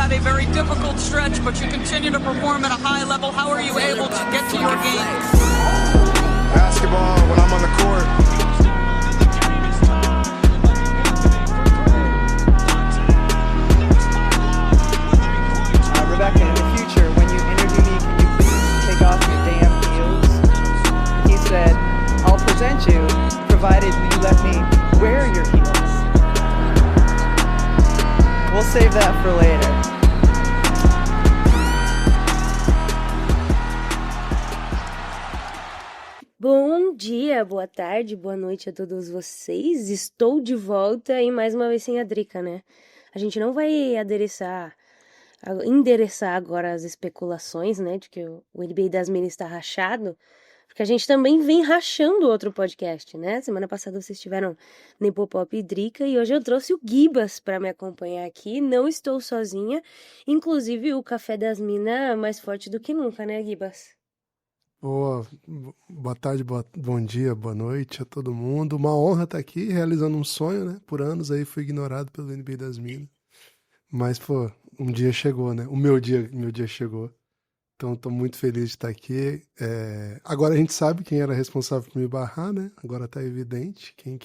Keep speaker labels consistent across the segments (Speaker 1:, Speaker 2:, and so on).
Speaker 1: had a very difficult stretch, but you continue to perform at a high level. How are you able to get to your game?
Speaker 2: Basketball, when I'm on the court.
Speaker 3: Rebecca, in the future, when you interview me, can you please take off your damn heels? He said, I'll present you, provided you let me wear your heels. We'll save that for later.
Speaker 4: Bom dia, boa tarde, boa noite a todos vocês. Estou de volta e mais uma vez sem a Drica, né? A gente não vai endereçar agora as especulações, né, de que o NBA das Minas está rachado, porque a gente também vem rachando outro podcast, né? Semana passada vocês tiveram Nepopop e Drica e hoje eu trouxe o Gibas para me acompanhar aqui. Não estou sozinha, inclusive o Café das Minas mais forte do que nunca, né, Gibas?
Speaker 5: Boa tarde, bom dia, boa noite a todo mundo. Uma honra estar aqui realizando um sonho, né? Por anos aí fui ignorado pelo NBA das Minas. Mas, pô, um dia chegou, né? Meu dia chegou. Então, tô muito feliz de estar aqui. Agora a gente sabe quem era responsável por me barrar, né? Agora tá evidente quem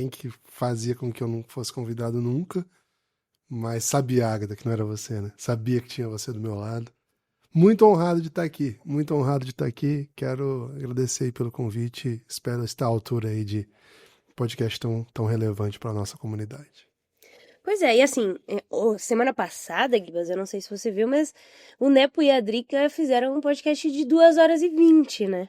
Speaker 5: que fazia com que eu não fosse convidado nunca. Mas sabia, Agatha, que não era você, né? Sabia que tinha você do meu lado. Muito honrado de estar aqui, muito honrado de estar aqui. Quero agradecer aí pelo convite. Espero estar à altura aí de podcast tão relevante para a nossa comunidade.
Speaker 4: Pois é, e assim, semana passada, Gibas, eu não sei se você viu, mas o Nepo e a Drica fizeram um podcast de 2h20, né?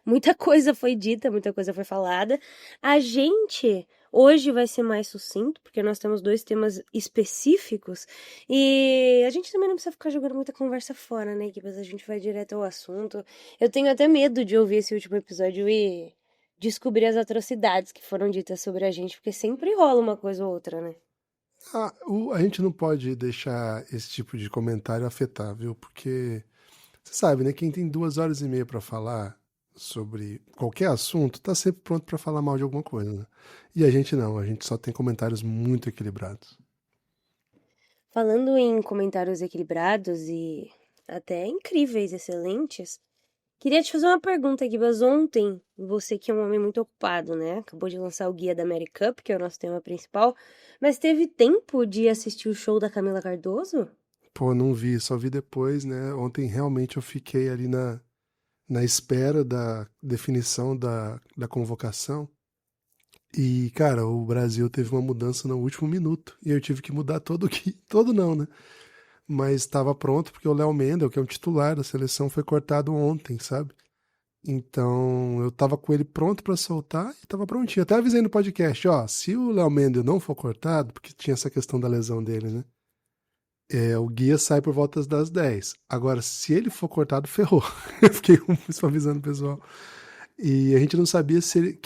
Speaker 4: Muita coisa foi dita, muita coisa foi falada. A gente hoje vai ser mais sucinto, porque nós temos 2 temas específicos e a gente também não precisa ficar jogando muita conversa fora, né, Gibas? A gente vai direto ao assunto. Eu tenho até medo de ouvir esse último episódio e descobrir as atrocidades que foram ditas sobre a gente, porque sempre rola uma coisa ou outra, né?
Speaker 5: A gente não pode deixar esse tipo de comentário afetar, viu? Porque você sabe, né? Quem tem 2h30 para falar sobre qualquer assunto tá sempre pronto para falar mal de alguma coisa, né? E a gente não, a gente só tem comentários muito equilibrados.
Speaker 4: Falando em comentários equilibrados e até incríveis, excelentes, queria te fazer uma pergunta, Gibas. Ontem, você que é um homem muito ocupado, né? Acabou de lançar o Guia da Mary Cup, que é o nosso tema principal, mas teve tempo de assistir o show da Camila Cardoso?
Speaker 5: Pô, não vi, só vi depois, né? Ontem realmente eu fiquei ali na espera da definição da convocação. E, cara, o Brasil teve uma mudança no último minuto. E eu tive que mudar todo não, né? Mas estava pronto porque o Léo Mendel, que é um titular da seleção, foi cortado ontem, sabe? Então, eu tava com ele pronto pra soltar e tava prontinho. Até avisei no podcast, ó, se o Léo Mendel não for cortado, porque tinha essa questão da lesão dele, né? O guia sai por volta das 10. Agora, se ele for cortado, ferrou. Eu fiquei avisando o pessoal. E a gente não sabia se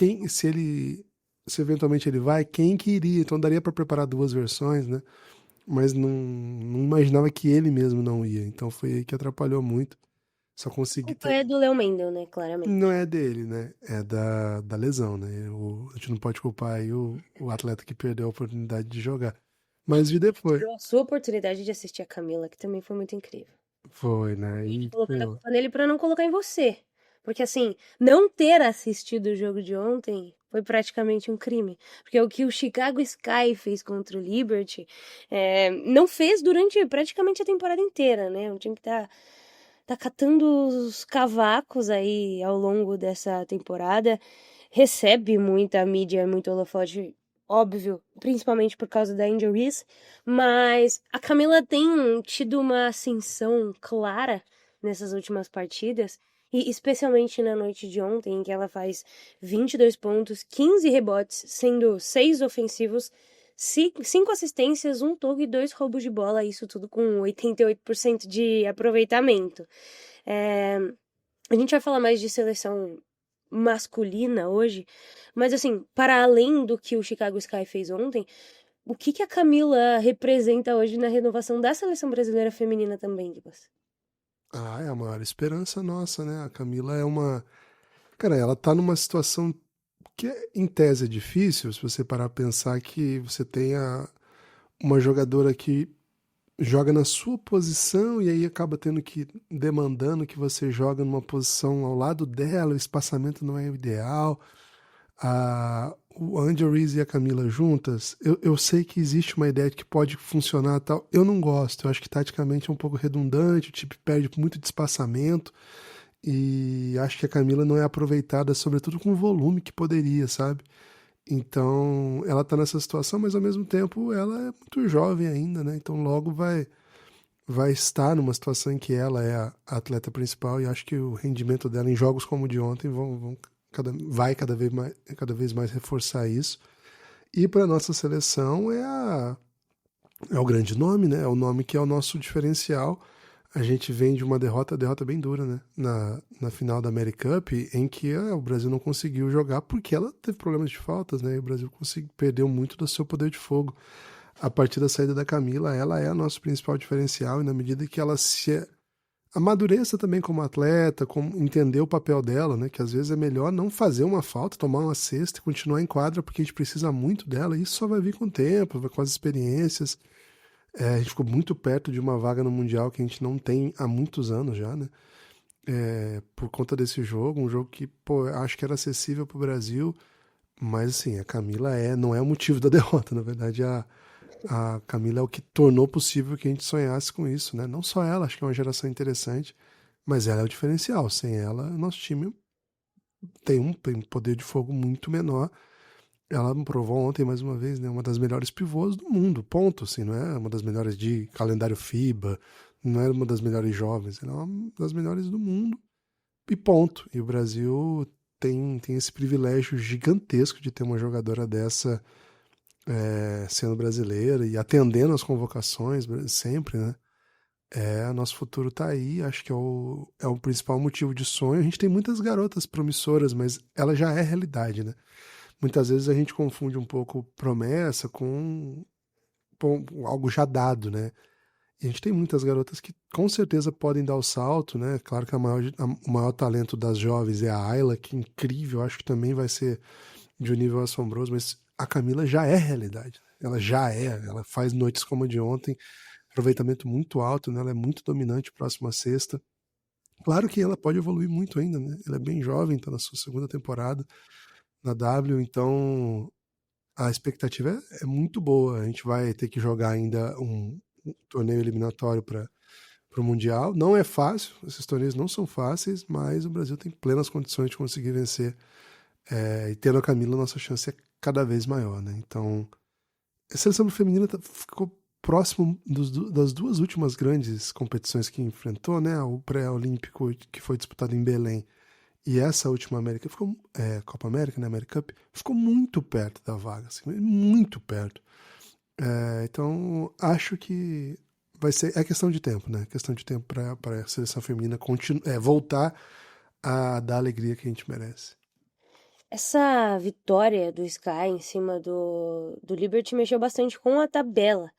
Speaker 5: eventualmente ele vai, quem que iria. Então daria pra preparar 2 versões, né? Mas não imaginava que ele mesmo não ia. Então foi aí que atrapalhou muito. Só consegui...
Speaker 4: É do Léo Mendel, né? Claramente.
Speaker 5: Não é dele, né? É da lesão, né? A gente não pode culpar aí o atleta que perdeu a oportunidade de jogar. Mas vi depois.
Speaker 4: A sua oportunidade de assistir a Camila, que também foi muito incrível.
Speaker 5: Foi, né? E,
Speaker 4: colocando a culpa nele pra não colocar em você. Porque, assim, não ter assistido o jogo de ontem foi praticamente um crime. Porque o que o Chicago Sky fez contra o Liberty não fez durante praticamente a temporada inteira, né? Um time que tá catando os cavacos aí ao longo dessa temporada. Recebe muita mídia, muito holofote, óbvio, principalmente por causa da injuries, mas a Camila tem tido uma ascensão clara nessas últimas partidas, e especialmente na noite de ontem, em que ela faz 22 pontos, 15 rebotes, sendo 6 ofensivos, 5 assistências, 1 toco e 2 roubos de bola, isso tudo com 88% de aproveitamento. A gente vai falar mais de seleção masculina hoje, mas assim, para além do que o Chicago Sky fez ontem, o que a Camila representa hoje na renovação da seleção brasileira feminina também, Gibas?
Speaker 5: É a maior esperança nossa, né? A Camila é uma... Cara, ela tá numa situação que em tese é difícil, se você parar a pensar que você tenha uma jogadora que joga na sua posição e aí acaba tendo que demandando que você joga numa posição ao lado dela, o espaçamento não é o ideal. O Angel Reese e a Camila juntas, eu sei que existe uma ideia de que pode funcionar e tal. Eu não gosto, eu acho que taticamente é um pouco redundante, o time perde muito de espaçamento e acho que a Camila não é aproveitada, sobretudo com o volume que poderia, sabe? Então, ela tá nessa situação, mas ao mesmo tempo ela é muito jovem ainda, né? Então logo vai estar numa situação em que ela é a atleta principal e acho que o rendimento dela em jogos como o de ontem vai cada vez mais reforçar isso. E para nossa seleção é o grande nome, né? É o nome que é o nosso diferencial. A gente vem de uma derrota bem dura, né? Na final da America Cup, em que o Brasil não conseguiu jogar porque ela teve problemas de faltas, né? E o Brasil perdeu muito do seu poder de fogo. A partir da saída da Camila, ela é o nosso principal diferencial e na medida que ela se amadureça também como atleta, como entender o papel dela, né? Que às vezes é melhor não fazer uma falta, tomar uma cesta e continuar em quadra porque a gente precisa muito dela. E isso só vai vir com o tempo, com as experiências. A gente ficou muito perto de uma vaga no Mundial que a gente não tem há muitos anos já, né? Por conta desse jogo, um jogo que, pô, acho que era acessível para o Brasil, mas assim, a Camila não é o motivo da derrota, na verdade a Camila é o que tornou possível que a gente sonhasse com isso, né? Não só ela, acho que é uma geração interessante, mas ela é o diferencial. Sem ela, o nosso time tem um poder de fogo muito menor. Ela provou ontem, mais uma vez, né? Uma das melhores pivôs do mundo, ponto, assim, não é uma das melhores de calendário FIBA, não é uma das melhores jovens, ela é uma das melhores do mundo, e ponto. E o Brasil tem esse privilégio gigantesco de ter uma jogadora dessa sendo brasileira e atendendo as convocações sempre, né? Nosso futuro tá aí, acho que é o principal motivo de sonho. A gente tem muitas garotas promissoras, mas ela já é realidade, né? Muitas vezes a gente confunde um pouco promessa com algo já dado, né? E a gente tem muitas garotas que com certeza podem dar o salto, né? Claro que o maior talento das jovens é a Ayla, que é incrível, acho que também vai ser de um nível assombroso, mas a Camila já é realidade. Ela faz noites como a de ontem, aproveitamento muito alto, né? Ela é muito dominante próxima sexta. Claro que ela pode evoluir muito ainda, né? Ela é bem jovem, está na sua segunda temporada na W, então a expectativa é muito boa. A gente vai ter que jogar ainda um torneio eliminatório para o Mundial. Não é fácil, esses torneios não são fáceis, mas o Brasil tem plenas condições de conseguir vencer. E tendo a Camila, nossa chance é cada vez maior, né? Então, a seleção feminina ficou próximo das duas últimas grandes competições que enfrentou, né? O pré-olímpico que foi disputado em Belém e essa última Copa América, né? America Cup, ficou muito perto da vaga, assim, muito perto. Então, acho que vai ser. É questão de tempo, né? Questão de tempo para a seleção feminina voltar a dar a alegria que a gente merece.
Speaker 4: Essa vitória do Sky em cima do Liberty mexeu bastante com a tabela.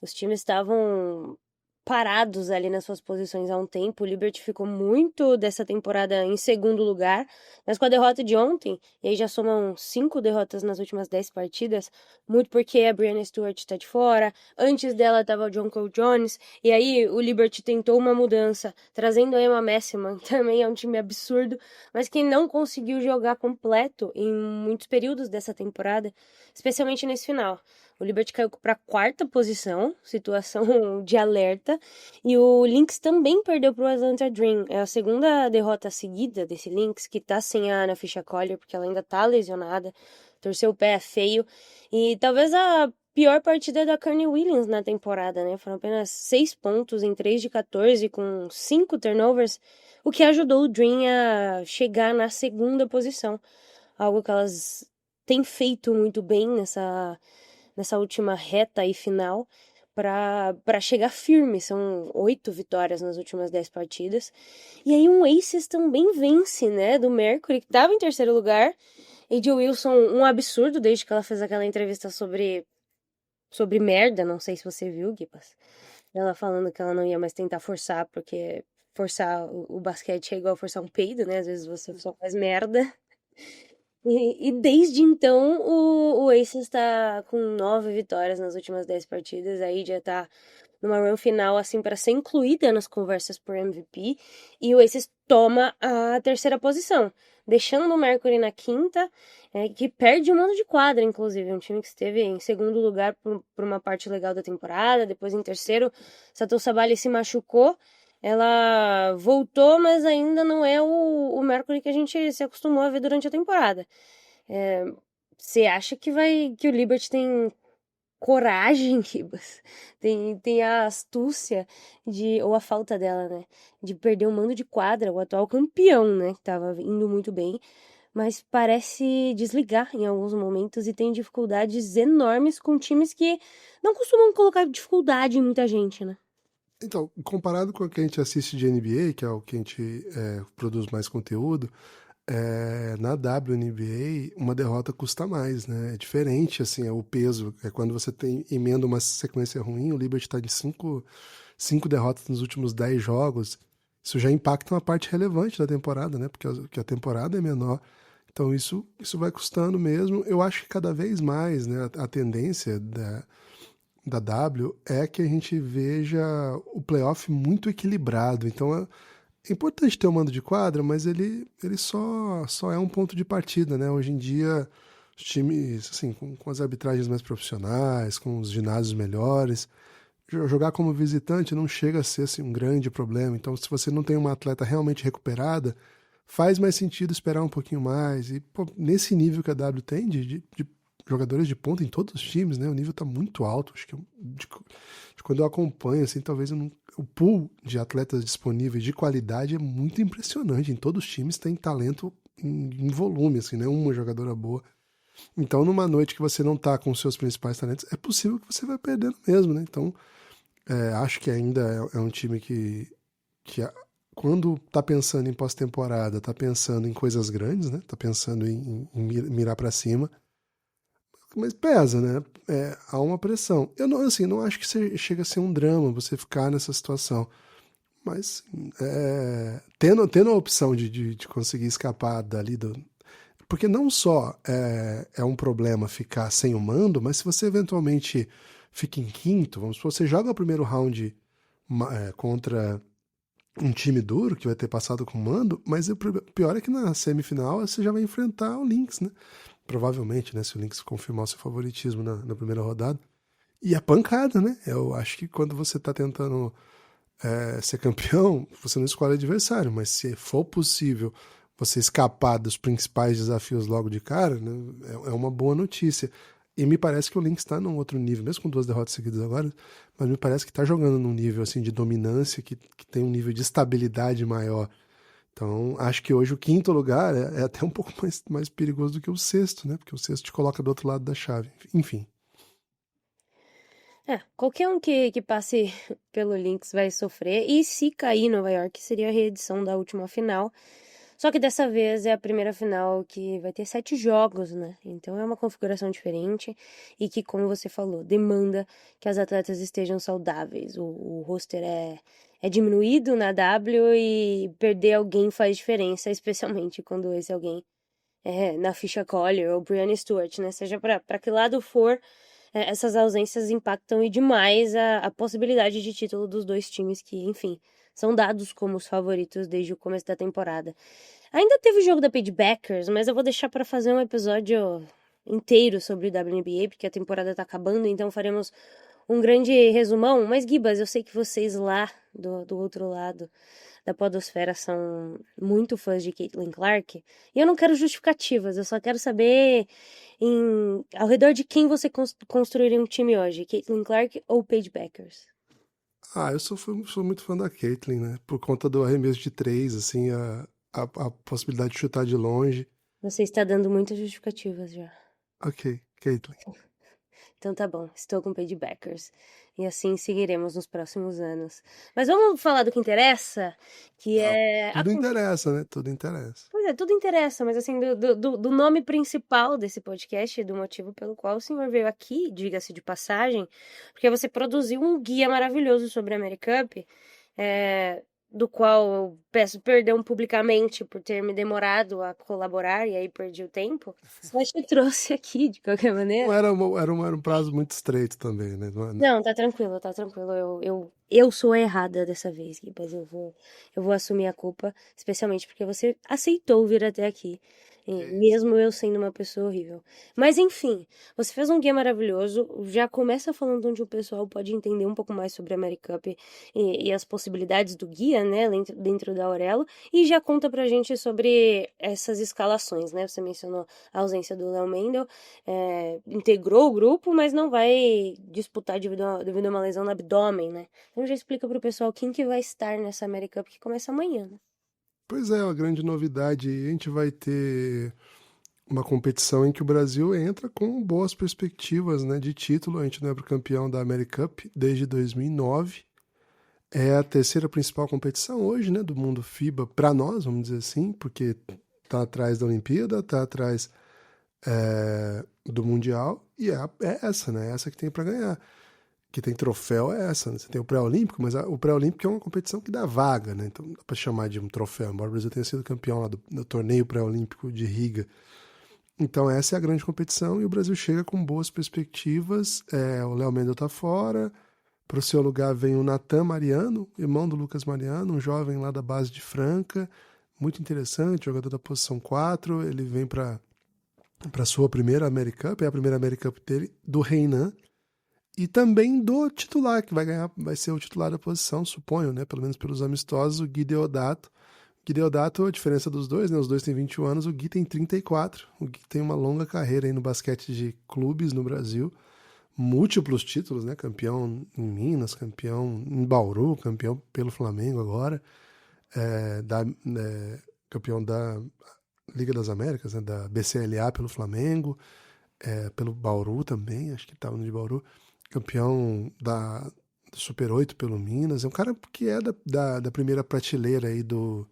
Speaker 4: Os times estavam parados ali nas suas posições há um tempo. O Liberty ficou muito dessa temporada em segundo lugar, mas com a derrota de ontem, e aí já somam 5 derrotas nas últimas 10 partidas, muito porque a Brianna Stewart está de fora, antes dela estava o John Cole Jones, e aí o Liberty tentou uma mudança, trazendo a Emma Messiman, também é um time absurdo, mas que não conseguiu jogar completo em muitos períodos dessa temporada, especialmente nesse final. O Liberty caiu para a 4ª posição, situação de alerta, e o Lynx também perdeu para o Atlanta Dream. É a segunda derrota seguida desse Lynx, que tá sem a Ana Fischer Collier, porque ela ainda tá lesionada, torceu o pé feio, e talvez a pior partida da Kanye Williams na temporada, né? Foram apenas 6 pontos em 3 de 14, com 5 turnovers, o que ajudou o Dream a chegar na 2ª posição, algo que elas têm feito muito bem nessa última reta e final para chegar firme. São 8 vitórias nas últimas 10 partidas. E aí um Aces também vence, né? Do Mercury, que estava em 3º lugar. AJ Wilson, um absurdo desde que ela fez aquela entrevista sobre merda. Não sei se você viu, Guipas. Ela falando que ela não ia mais tentar forçar, porque forçar o basquete é igual forçar um peido, né? Às vezes você só faz merda. E desde então o Aces está com 9 vitórias nas últimas 10 partidas, aí já tá numa run final, assim, para ser incluída nas conversas por MVP, e o Aces toma a terceira posição, deixando o Mercury na quinta, que perde o mando de quadra, inclusive, um time que esteve em segundo lugar por uma parte legal da temporada, depois em terceiro, Satou Sabali se machucou, ela voltou, mas ainda não é o Mercury que a gente se acostumou a ver durante a temporada. Você acha que o Liberty tem coragem, Ribas? Tem a astúcia ou a falta dela, né? De perder o mando de quadra, o atual campeão, né? Que tava indo muito bem, mas parece desligar em alguns momentos e tem dificuldades enormes com times que não costumam colocar dificuldade em muita gente, né?
Speaker 5: Então, comparado com o que a gente assiste de NBA, que é o que a gente produz mais conteúdo, na WNBA uma derrota custa mais, né? É diferente, assim, o peso. É quando você emenda uma sequência ruim, o Liberty está de 5 derrotas nos últimos 10 jogos. Isso já impacta uma parte relevante da temporada, né? Porque a temporada é menor. Então isso vai custando mesmo. Eu acho que cada vez mais, né, a tendência da W é que a gente veja o playoff muito equilibrado. Então é importante ter o mando de quadra, mas ele só é um ponto de partida, né? Hoje em dia, os times, assim, com as arbitragens mais profissionais, com os ginásios melhores, jogar como visitante não chega a ser assim, um grande problema. Então, se você não tem uma atleta realmente recuperada, faz mais sentido esperar um pouquinho mais. E pô, nesse nível que a W tem de jogadores de ponta em todos os times, né? O nível tá muito alto. Acho que de quando eu acompanho, assim, talvez o pool de atletas disponíveis de qualidade é muito impressionante. Em todos os times tem talento em volume, assim, né? Uma jogadora boa. Então, numa noite que você não tá com os seus principais talentos, é possível que você vai perdendo mesmo, né? Então, acho que ainda é um time que quando tá pensando em pós-temporada, tá pensando em coisas grandes, né? Tá pensando em mirar para cima. Mas pesa, né? Há uma pressão. Eu não acho que chega a ser um drama você ficar nessa situação. Mas tendo a opção de conseguir escapar dali porque não só é um problema ficar sem o mando, mas se você eventualmente fica em quinto, vamos supor, você joga o primeiro round contra um time duro, que vai ter passado com o mando, mas o pior é que na semifinal você já vai enfrentar o Lynx, né? Provavelmente, né? Se o Lynx confirmar o seu favoritismo na primeira rodada. E a pancada, né? Eu acho que quando você tá tentando ser campeão, você não escolhe adversário, mas se for possível você escapar dos principais desafios logo de cara, né, é uma boa notícia. E me parece que o Lynx está num outro nível, mesmo com 2 derrotas seguidas agora, mas me parece que está jogando num nível assim, de dominância, que tem um nível de estabilidade maior. Então, acho que hoje o quinto lugar é até um pouco mais perigoso do que o sexto, né? Porque o sexto te coloca do outro lado da chave. Enfim.
Speaker 4: Qualquer um que passe pelo Lynx vai sofrer. E se cair Nova York, seria a reedição da última final. Só que dessa vez é a primeira final que vai ter 7 jogos, né? Então é uma configuração diferente e que, como você falou, demanda que as atletas estejam saudáveis. O roster é diminuído na W e perder alguém faz diferença, especialmente quando esse alguém na Fisher Collier ou Brianna Stewart, né? Seja para que lado for, essas ausências impactam e demais a possibilidade de título dos dois times que, enfim, são dados como os favoritos desde o começo da temporada. Ainda teve o jogo da Paige Bueckers, mas eu vou deixar para fazer um episódio inteiro sobre o WNBA, porque a temporada tá acabando, então faremos um grande resumão. Mas, Gibas, eu sei que vocês lá do outro lado da podosfera são muito fãs de Caitlin Clark, e eu não quero justificativas, eu só quero saber ao redor de quem você construiria um time hoje, Caitlin Clark ou Paige Bueckers?
Speaker 5: Eu sou muito fã da Caitlin, né? Por conta do arremesso de 3, assim, a possibilidade de chutar de longe.
Speaker 4: Você está dando muitas justificativas já.
Speaker 5: Ok, Caitlin.
Speaker 4: Então tá bom, estou com Paige Bueckers. E assim seguiremos nos próximos anos. Mas vamos falar do que interessa, que é...
Speaker 5: Tudo interessa, né? Tudo interessa.
Speaker 4: Pois é, tudo interessa, mas assim, do nome principal desse podcast, do motivo pelo qual o senhor veio aqui, diga-se de passagem, porque você produziu um guia maravilhoso sobre a AmeriCup, do qual eu peço perdão publicamente por ter me demorado a colaborar e aí perdi o tempo, mas te trouxe aqui de qualquer maneira.
Speaker 5: Não era um prazo muito estreito também, né?
Speaker 4: Não, tá tranquilo, tá tranquilo. Eu sou a errada dessa vez, Gui, mas eu vou assumir a culpa, especialmente porque você aceitou vir até aqui, mesmo eu sendo uma pessoa horrível. Mas enfim, você fez um guia maravilhoso, já começa falando onde o pessoal pode entender um pouco mais sobre a AmeriCup e as possibilidades do guia, né, dentro da Aurelo, e já conta pra gente sobre essas escalações, né? Você mencionou a ausência do Léo Mendel, integrou o grupo, mas não vai disputar devido a uma lesão no abdômen, né? Então já explica pro pessoal quem que vai estar nessa AmeriCup que começa amanhã, né?
Speaker 5: Pois é, uma grande novidade. A gente vai ter uma competição em que o Brasil entra com boas perspectivas, né, de título. A gente não é campeão da AmeriCup desde 2009. É a terceira principal competição hoje, né, do mundo FIBA para nós, vamos dizer assim, porque tá atrás da Olimpíada, tá atrás do Mundial, e é essa, né? Essa que tem para ganhar. Que tem troféu é essa, né? Você tem o pré-olímpico, mas o pré-olímpico é uma competição que dá vaga, né? Então dá para chamar de um troféu, embora o Brasil tenha sido campeão lá do torneio pré-olímpico de Riga. Então essa é a grande competição e o Brasil chega com boas perspectivas. O Léo Mendel tá fora, para o seu lugar vem o Natan Mariano, irmão do Lucas Mariano, um jovem lá da base de Franca, muito interessante, jogador da posição 4, ele vem para sua primeira AmeriCup, é a primeira AmeriCup dele, do Reinan, e também do titular, que vai ser o titular da posição, suponho, né? Pelo menos pelos amistosos, o Gui Deodato. O Gui Deodato, a diferença dos dois, né? Os dois têm 21 anos, o Gui tem 34. O Gui tem uma longa carreira aí no basquete de clubes no Brasil. Múltiplos títulos, né? Campeão em Minas, campeão em Bauru, campeão pelo Flamengo agora. Campeão da Liga das Américas, né? Da BCLA pelo Flamengo. Pelo Bauru também, acho que estava no de Bauru. Campeão da Super 8 pelo Minas. É um cara que é da primeira prateleira aí do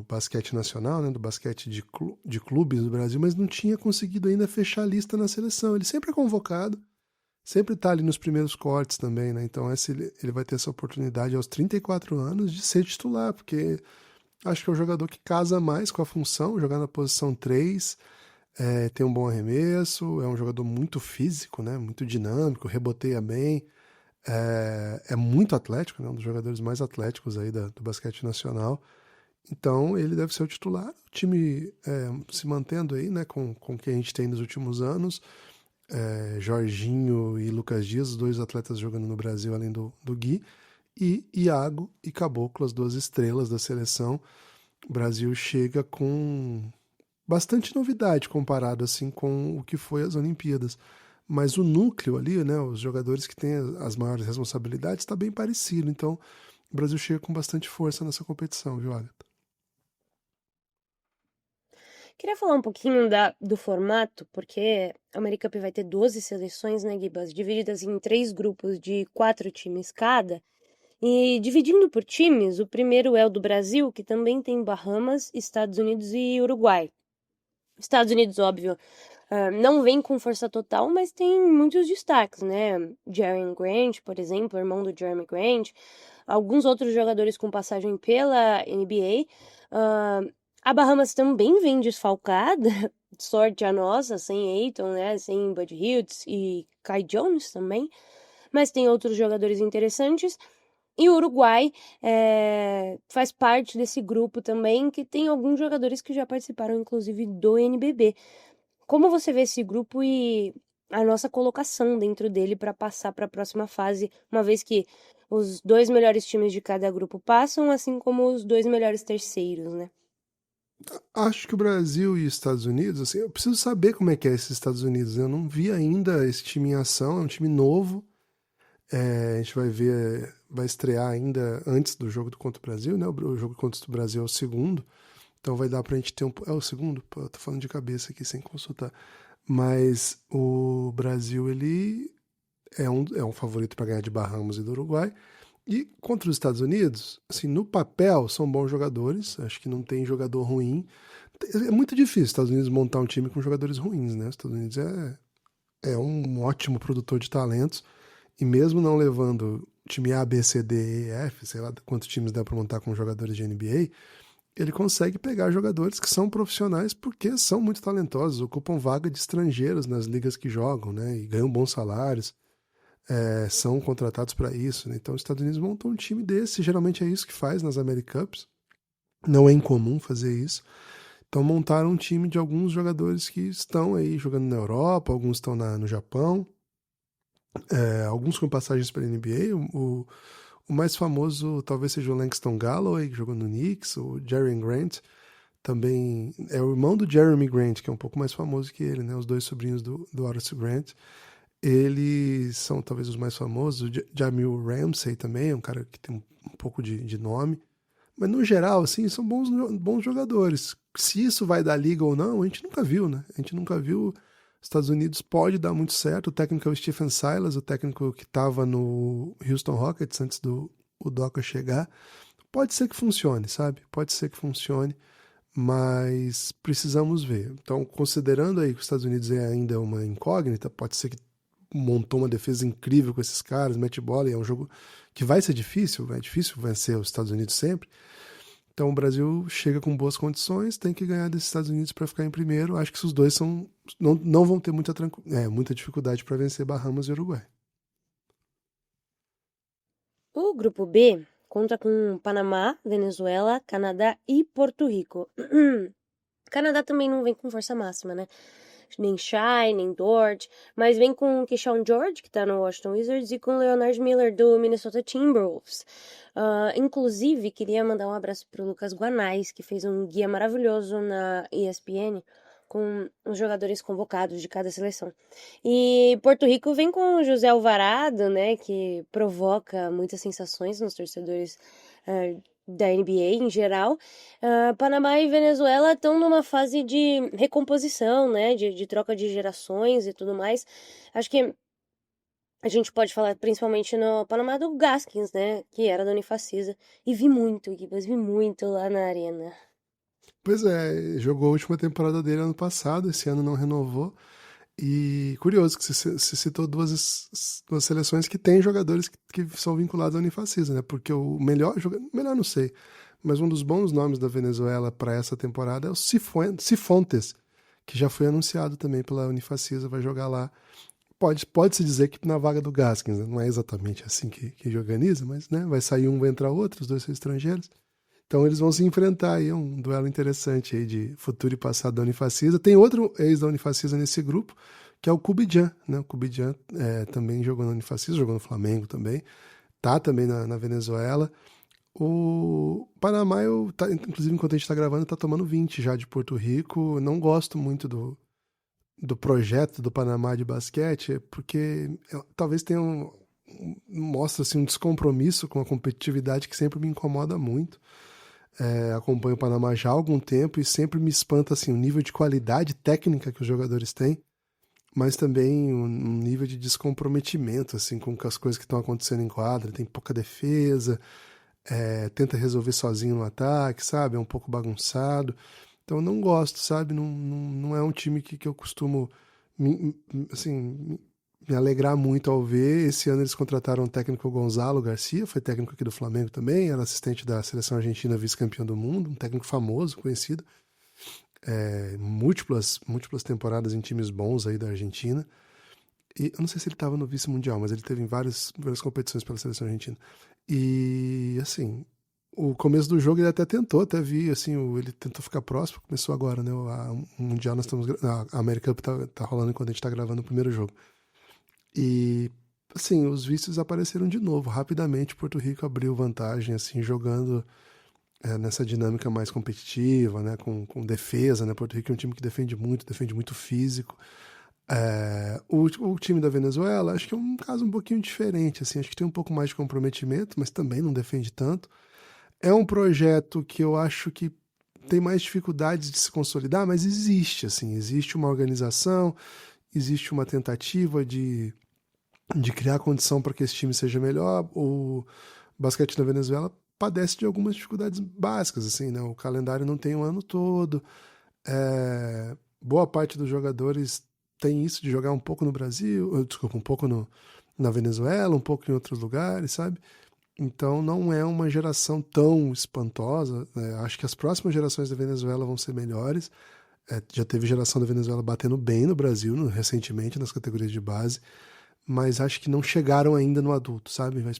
Speaker 5: basquete nacional, né, do basquete de clubes do Brasil, mas não tinha conseguido ainda fechar a lista na seleção. Ele sempre é convocado, sempre está ali nos primeiros cortes também, né? Então ele vai ter essa oportunidade aos 34 anos de ser titular, porque acho que é o jogador que casa mais com a função, jogar na posição 3, tem um bom arremesso, é um jogador muito físico, né? Muito dinâmico, reboteia bem, é muito atlético, né? Um dos jogadores mais atléticos aí do basquete nacional. Então ele deve ser o titular. O time se mantendo aí, né? Com o que a gente tem nos últimos anos. Jorginho e Lucas Dias, os dois atletas jogando no Brasil, além do Gui. E Iago e Caboclo, as duas estrelas da seleção. O Brasil chega com bastante novidade comparado assim com o que foi as Olimpíadas, mas o núcleo ali, né, os jogadores que têm as maiores responsabilidades, está bem parecido, então o Brasil chega com bastante força nessa competição, viu, Agatha?
Speaker 4: Queria falar um pouquinho do formato, porque a AmeriCup vai ter 12 seleções, né, Gibas, divididas em 3 grupos de 4 times cada. E dividindo por times, o primeiro é o do Brasil, que também tem Bahamas, Estados Unidos e Uruguai. Estados Unidos, óbvio, não vem com força total, mas tem muitos destaques, né? Jaren Grant, por exemplo, irmão do Jeremy Grant, alguns outros jogadores com passagem pela NBA. A Bahamas também vem desfalcada, sorte a nossa, sem Ayton, né? Sem Bud Hildes e Kai Jones também, mas tem outros jogadores interessantes. E o Uruguai faz parte desse grupo também, que tem alguns jogadores que já participaram, inclusive, do NBB. Como você vê esse grupo e a nossa colocação dentro dele para passar para a próxima fase, uma vez que os 2 melhores times de cada grupo passam, assim como os 2 melhores terceiros, né?
Speaker 5: Acho que o Brasil e Estados Unidos, assim, eu preciso saber como é que é esses Estados Unidos. Eu não vi ainda esse time em ação, é um time novo. A gente vai estrear ainda antes do jogo contra o Brasil, né? O jogo contra o Brasil é o segundo, então vai dar pra gente ter é o segundo? Pô, eu tô falando de cabeça aqui sem consultar. Mas o Brasil, ele é um favorito para ganhar de Bahamas e do Uruguai. E contra os Estados Unidos, assim, no papel, são bons jogadores, acho que não tem jogador ruim. É muito difícil os Estados Unidos montar um time com jogadores ruins, né? Os Estados Unidos é um ótimo produtor de talentos. E mesmo não levando time A, B, C, D, E, F, sei lá quantos times dá para montar com jogadores de NBA, ele consegue pegar jogadores que são profissionais porque são muito talentosos, ocupam vaga de estrangeiros nas ligas que jogam, né? E ganham bons salários, são contratados para isso, né? Então os Estados Unidos montam um time desse, geralmente é isso que faz nas Americups, não é incomum fazer isso. Então montaram um time de alguns jogadores que estão aí jogando na Europa, alguns estão no Japão, alguns com passagens para a NBA. O mais famoso talvez seja o Langston Galloway, que jogou no Knicks, o Jeremy Grant, também é o irmão do Jeremy Grant, que é um pouco mais famoso que ele, né? Os dois sobrinhos do Horace Grant. Eles são talvez os mais famosos. O Jamil Ramsey também, é um cara que tem um pouco de nome. Mas no geral, assim, são bons jogadores. Se isso vai dar liga ou não, a gente nunca viu, né? A gente nunca viu. Os Estados Unidos pode dar muito certo. O técnico é o Stephen Silas, o técnico que estava no Houston Rockets antes do Udoka chegar. Pode ser que funcione, sabe? Pode ser que funcione, mas precisamos ver. Então, considerando aí que os Estados Unidos é ainda uma incógnita, pode ser que montou uma defesa incrível com esses caras, mete bola, e é um jogo que vai ser difícil, é difícil vencer os Estados Unidos sempre. Então o Brasil chega com boas condições, tem que ganhar desses Estados Unidos para ficar em primeiro. Acho que os dois não vão ter muita dificuldade para vencer Bahamas e Uruguai.
Speaker 4: O grupo B conta com Panamá, Venezuela, Canadá e Porto Rico. Canadá também não vem com força máxima, né? Nem Shai, nem Dort, mas vem com Keyshawn George, que tá no Washington Wizards, e com Leonard Miller, do Minnesota Timberwolves. Inclusive, queria mandar um abraço pro Lucas Guanais, que fez um guia maravilhoso na ESPN com os jogadores convocados de cada seleção. E Porto Rico vem com o José Alvarado, né, que provoca muitas sensações nos torcedores da NBA em geral. Panamá e Venezuela estão numa fase de recomposição, né, de troca de gerações e tudo mais. Acho que a gente pode falar principalmente no Panamá do Gaskins, né, que era da Unifacisa, e vi muito lá na arena.
Speaker 5: Pois é, jogou a última temporada dele ano passado, esse ano não renovou. E curioso que você citou duas seleções que têm jogadores que são vinculados à Unifacisa, né? Porque o melhor não sei, mas um dos bons nomes da Venezuela para essa temporada é o Cifontes, que já foi anunciado também pela Unifacisa, vai jogar lá. Pode-se dizer que na vaga do Gaskins, né? Não é exatamente assim que organiza, mas né? Vai sair um, vai entrar outro, os dois são estrangeiros. Então eles vão se enfrentar aí, um duelo interessante aí de futuro e passado da Unifacisa. Tem outro ex da Unifacisa nesse grupo, que é o Kubidjan, né? O Kubidjan também jogou na Unifacisa, jogou no Flamengo também, tá também na Venezuela. O Panamá, inclusive enquanto a gente tá gravando, tá tomando 20 já de Porto Rico. Não gosto muito do projeto do Panamá de basquete, porque talvez tenha mostra assim, um descompromisso com a competitividade que sempre me incomoda muito. Acompanho o Panamá já há algum tempo e sempre me espanta assim, o nível de qualidade técnica que os jogadores têm, mas também um nível de descomprometimento assim, com as coisas que estão acontecendo em quadra. Tem pouca defesa, tenta resolver sozinho no ataque, sabe? É um pouco bagunçado. Então eu não gosto, sabe? Não é um time que eu costumo me alegrar muito ao ver. Esse ano eles contrataram o técnico Gonzalo Garcia, foi técnico aqui do Flamengo também, era assistente da seleção argentina, vice-campeão do mundo, um técnico famoso, conhecido. Múltiplas temporadas em times bons aí da Argentina. E eu não sei se ele estava no vice-mundial, mas ele teve em várias competições pela seleção argentina. E, assim, o começo do jogo ele até vi, assim, ele tentou ficar próximo, começou agora, né? O Mundial a American Cup tá rolando enquanto a gente tá gravando o primeiro jogo. E, assim, os vícios apareceram de novo. Rapidamente, Porto Rico abriu vantagem, assim, jogando nessa dinâmica mais competitiva, né? Com defesa, né? Porto Rico é um time que defende muito físico. O time da Venezuela, acho que é um caso um pouquinho diferente, assim. Acho que tem um pouco mais de comprometimento, mas também não defende tanto. É um projeto que eu acho que tem mais dificuldades de se consolidar, mas existe, assim. Existe uma organização, existe uma tentativa de criar condição para que esse time seja melhor. O basquete da Venezuela padece de algumas dificuldades básicas, assim, né? O calendário não tem o ano todo. Boa parte dos jogadores tem isso de jogar um pouco no Brasil, um pouco na Venezuela, um pouco em outros lugares, sabe? Então não é uma geração tão espantosa, né? Acho que as próximas gerações da Venezuela vão ser melhores. Já teve geração da Venezuela batendo bem no Brasil, recentemente, nas categorias de base, mas acho que não chegaram ainda no adulto, sabe? Vamos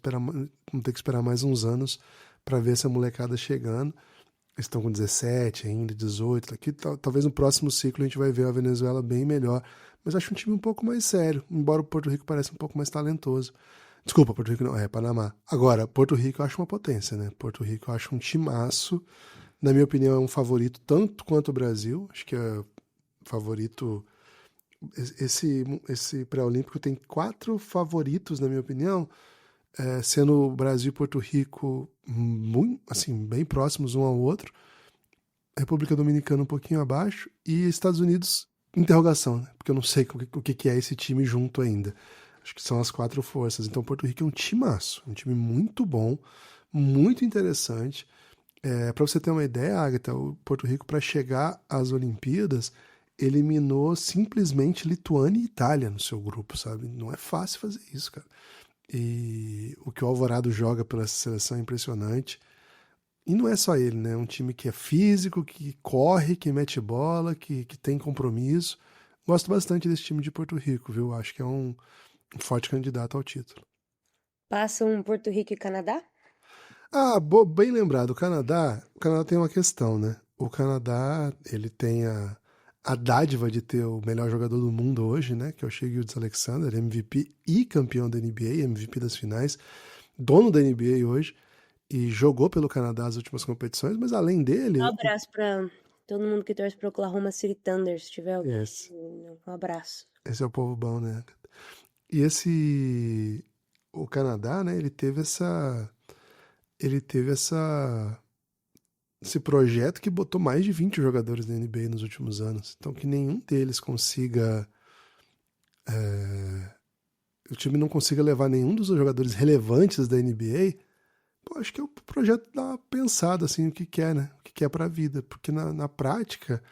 Speaker 5: ter que esperar mais uns anos para ver essa molecada chegando. Eles estão com 17 ainda, 18. Aqui, talvez no próximo ciclo a gente vai ver a Venezuela bem melhor. Mas acho um time um pouco mais sério, embora o Porto Rico pareça um pouco mais talentoso. Desculpa, Porto Rico não, é Panamá. Agora, Porto Rico eu acho uma potência, né? Porto Rico eu acho um timaço. Na minha opinião, é um favorito tanto quanto o Brasil. Acho que é favorito. Esse pré-olímpico tem 4 favoritos, na minha opinião, sendo o Brasil e Porto Rico muito, assim, bem próximos um ao outro. República Dominicana um pouquinho abaixo. E Estados Unidos, interrogação, né? Porque eu não sei o que é esse time junto ainda. Acho que são as 4 forças. Então, Porto Rico é um timaço. Um time muito bom, muito interessante. Para você ter uma ideia, Agatha, o Porto Rico, para chegar às Olimpíadas, eliminou simplesmente Lituânia e Itália no seu grupo, sabe? Não é fácil fazer isso, cara. E o que o Alvorado joga pela seleção é impressionante. E não é só ele, né? É um time que é físico, que corre, que mete bola, que tem compromisso. Gosto bastante desse time de Porto Rico, viu? Acho que é um forte candidato ao título.
Speaker 4: Passam Porto Rico e Canadá?
Speaker 5: Bem lembrado, o Canadá tem uma questão, né? O Canadá, ele tem a dádiva de ter o melhor jogador do mundo hoje, né? Que é o Shai Gilgeous-Alexander, MVP e campeão da NBA, MVP das finais, dono da NBA hoje, e jogou pelo Canadá as últimas competições, mas além dele...
Speaker 4: Um abraço pra todo mundo que torce pro Oklahoma City Thunder, se tiver alguém.
Speaker 5: Yes.
Speaker 4: Um abraço.
Speaker 5: Esse é o povo bom, né? E o Canadá, né? Ele teve esse projeto que botou mais de 20 jogadores da NBA nos últimos anos. Então, que nenhum deles consiga... o time não consiga levar nenhum dos jogadores relevantes da NBA, acho que é o projeto dar uma pensada, assim, o que quer, né? O que quer pra vida. Porque na prática,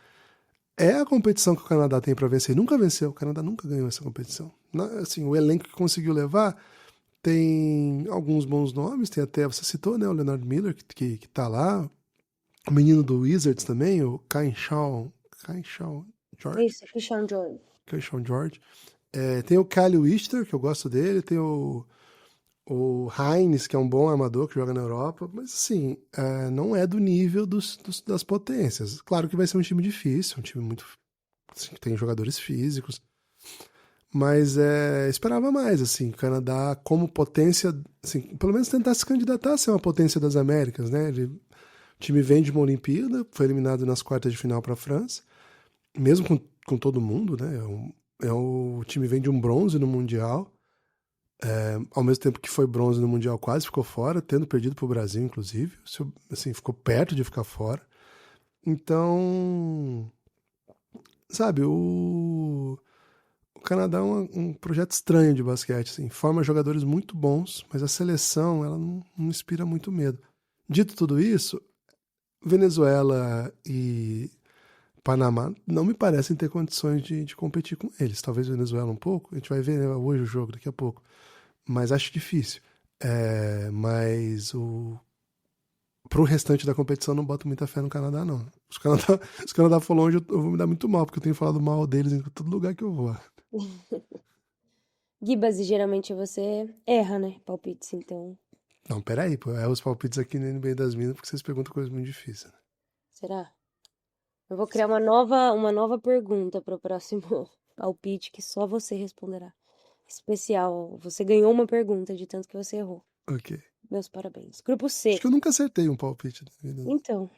Speaker 5: é a competição que o Canadá tem pra vencer. Nunca venceu. O Canadá nunca ganhou essa competição. Assim, o elenco que conseguiu levar tem alguns bons nomes. Tem até, você citou, né? O Leonard Miller, que tá lá. O menino do Wizards também, o Keyshawn George.
Speaker 4: Isso,
Speaker 5: Keyshawn George. Tem o Kyle Wichter, que eu gosto dele. Tem o Hines, que é um bom armador que joga na Europa, mas assim, não é do nível das potências. Claro que vai ser um time difícil, um time muito... Assim, que tem jogadores físicos, mas esperava mais, assim, o Canadá como potência, assim, pelo menos tentar se candidatar a ser uma potência das Américas, né? O time vem de uma Olimpíada, foi eliminado nas quartas de final para a França, mesmo com todo mundo, né? O time vem de um bronze no Mundial, ao mesmo tempo que foi bronze no Mundial, quase ficou fora, tendo perdido para o Brasil, inclusive. Assim, ficou perto de ficar fora. Então, sabe, o Canadá é um projeto estranho de basquete. Assim, forma jogadores muito bons, mas a seleção ela não inspira muito medo. Dito tudo isso, Venezuela e Panamá não me parecem ter condições de competir com eles. Talvez Venezuela um pouco. A gente vai ver hoje o jogo, daqui a pouco. Mas acho difícil. Mas pro restante da competição não boto muita fé no Canadá, não. Se o Canadá for longe, eu vou me dar muito mal, porque eu tenho falado mal deles em todo lugar que eu vou.
Speaker 4: Gibas, e geralmente você erra, né? Palpites, então.
Speaker 5: Não, peraí, pô. Eu erro os palpites aqui no NBA das Minas porque vocês perguntam coisas muito difíceis. Né?
Speaker 4: Será? Eu vou criar uma nova pergunta para o próximo palpite que só você responderá. Especial. Você ganhou uma pergunta de tanto que você errou.
Speaker 5: Ok.
Speaker 4: Meus parabéns. Grupo C.
Speaker 5: Acho que eu nunca acertei um palpite.
Speaker 4: Então,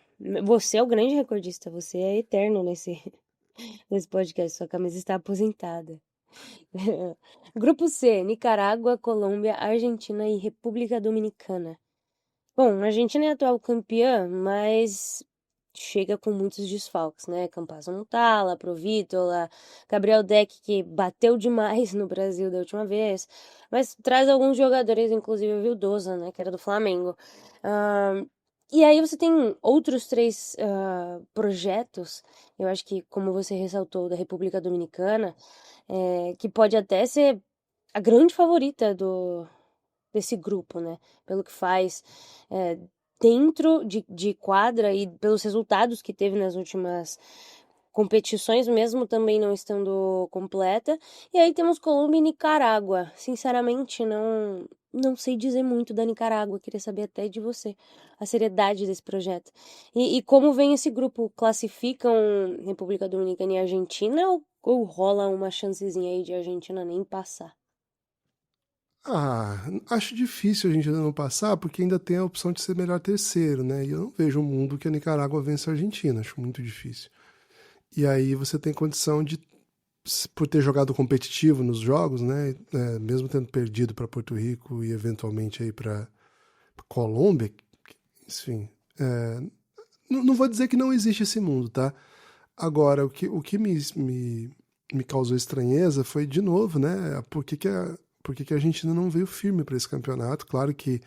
Speaker 4: você é o grande recordista. Você é eterno nesse podcast. Sua camisa está aposentada. Grupo C. Nicarágua, Colômbia, Argentina e República Dominicana. Bom, a Argentina é a atual campeã, mas chega com muitos desfalques, né? Campazzo não tá, La Provítola, Gabriel Deck, que bateu demais no Brasil da última vez, mas traz alguns jogadores, inclusive o Vildosa, né? Que era do Flamengo. E aí você tem outros 3 projetos, eu acho que, como você ressaltou, da República Dominicana, que pode até ser a grande favorita desse grupo, né? Pelo que faz dentro de quadra e pelos resultados que teve nas últimas competições, mesmo também não estando completa. E aí temos Colômbia e Nicarágua. Sinceramente, não sei dizer muito da Nicarágua, queria saber até de você a seriedade desse projeto. E como vem esse grupo? Classificam República Dominicana e Argentina ou rola uma chancezinha aí de Argentina nem passar?
Speaker 5: Acho difícil a gente ainda não passar, porque ainda tem a opção de ser melhor terceiro, né? E eu não vejo um mundo que a Nicarágua vence a Argentina, acho muito difícil. E aí você tem condição de, por ter jogado competitivo nos jogos, né? Mesmo tendo perdido para Porto Rico e eventualmente aí para Colômbia, enfim, não vou dizer que não existe esse mundo, tá? Agora, o que me causou estranheza foi, de novo, né? Por que a Argentina não veio firme para esse campeonato? Claro que